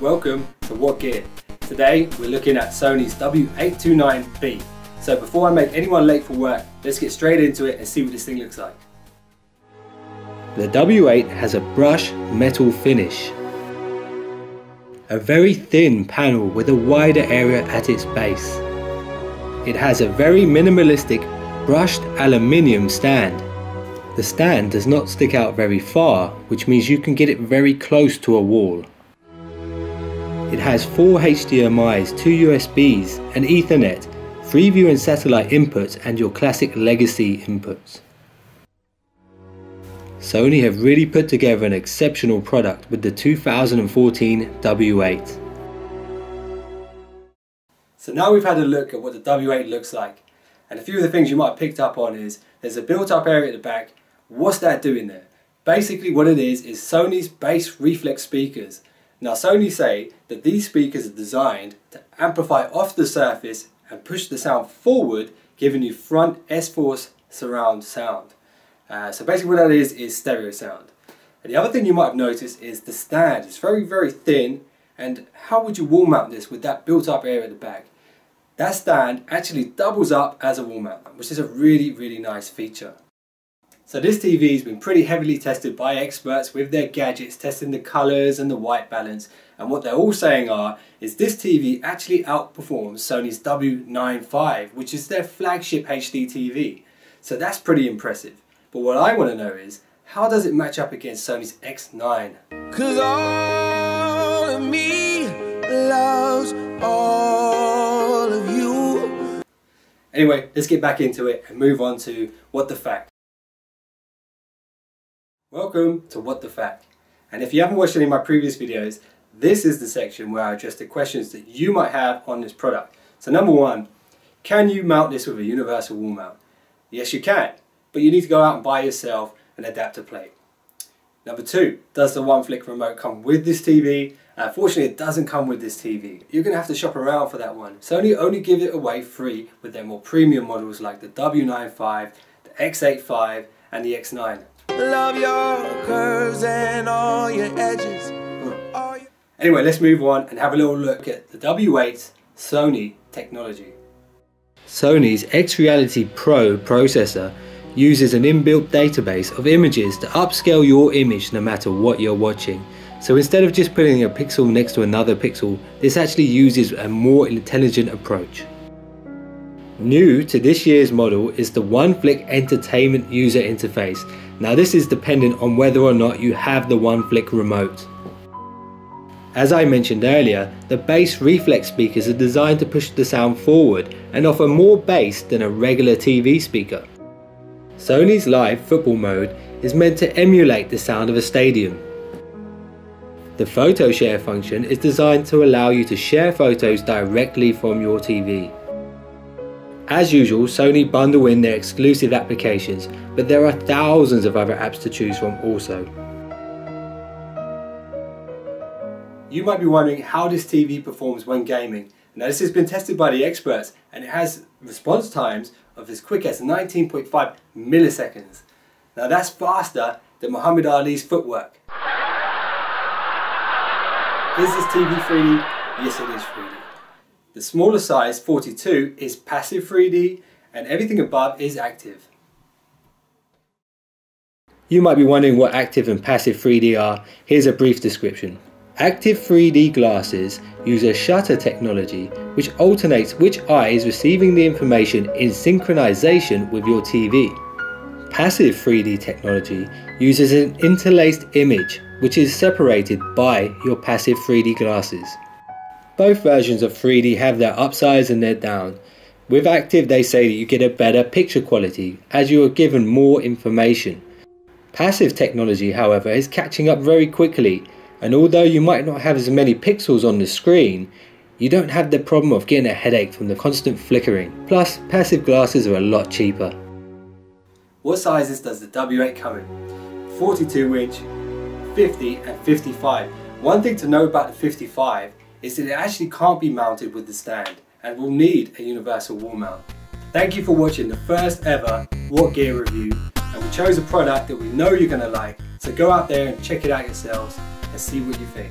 Welcome to What Gear. Today we're looking at Sony's W829B. So before I make anyone late for work, let's get straight into it and see what this thing looks like. The W8 has a brushed metal finish, a very thin panel with a wider area at its base. It has a very minimalistic brushed aluminium stand. The stand does not stick out very far, which means you can get it very close to a wall. It has 4 HDMIs, 2 USBs, an Ethernet, Freeview and satellite inputs, and your classic legacy inputs. Sony have really put together an exceptional product with the 2014 W8. So now we've had a look at what the W8 looks like, and a few of the things you might have picked up on is there's a built-up area at the back. What's that doing there? Basically what it is Sony's bass reflex speakers. Now Sony say that these speakers are designed to amplify off the surface and push the sound forward, giving you front S-Force surround sound. So basically what that is stereo sound. And the other thing you might have noticed is the stand. It's very thin, and how would you wall mount this with that built-up area at the back? That stand actually doubles up as a wall mount, which is a really nice feature. So this TV has been pretty heavily tested by experts with their gadgets, testing the colours and the white balance, and what they're all saying is this TV actually outperforms Sony's W95, which is their flagship HD TV. So that's pretty impressive. But what I want to know is, how does it match up against Sony's X9? 'Cause all of me loves all of you. Anyway, let's get back into it and move on to What the Fact. Welcome to What the Fact. And if you haven't watched any of my previous videos, this is the section where I address the questions that you might have on this product. So number one, can you mount this with a universal wall mount? Yes, you can, but you need to go out and buy yourself an adapter plate. Number two, does the one-flick remote come with this TV? Unfortunately, it doesn't come with this TV. You're going to have to shop around for that one. Sony only give it away free with their more premium models like the W95, the X85 and the X9. Love your curves and all your edges. Anyway, let's move on and have a little look at the W8's Sony technology. Sony's X-Reality Pro processor uses an inbuilt database of images to upscale your image no matter what you're watching. So instead of just putting a pixel next to another pixel, this actually uses a more intelligent approach. New to this year's model is the one-flick entertainment user interface. Now this is dependent on whether or not you have the one-flick remote. As I mentioned earlier, the bass reflex speakers are designed to push the sound forward and offer more bass than a regular TV speaker. Sony's live football mode is meant to emulate the sound of a stadium. The photo share function is designed to allow you to share photos directly from your TV. As usual, Sony bundle in their exclusive applications, but there are thousands of other apps to choose from also. You might be wondering how this TV performs when gaming. Now this has been tested by the experts, and it has response times of as quick as 19.5 milliseconds. Now that's faster than Muhammad Ali's footwork. Is this TV 3D? Yes, it is 3D. The smaller size, 42, is passive 3D, and everything above is active. You might be wondering what active and passive 3D are. Here's a brief description. Active 3D glasses use a shutter technology which alternates which eye is receiving the information in synchronization with your TV. Passive 3D technology uses an interlaced image which is separated by your passive 3D glasses. Both versions of 3D have their upsides and their down. With active, they say that you get a better picture quality as you are given more information. Passive technology, however, is catching up very quickly, and although you might not have as many pixels on the screen, you don't have the problem of getting a headache from the constant flickering. Plus, passive glasses are a lot cheaper. What sizes does the W8 come in? 42 inch, 50 and 55. One thing to know about the 55 is that it actually can't be mounted with the stand and will need a universal wall mount. Thank you for watching the first ever What Gear review, and we chose a product that we know you're going to like, so go out there and check it out yourselves and see what you think.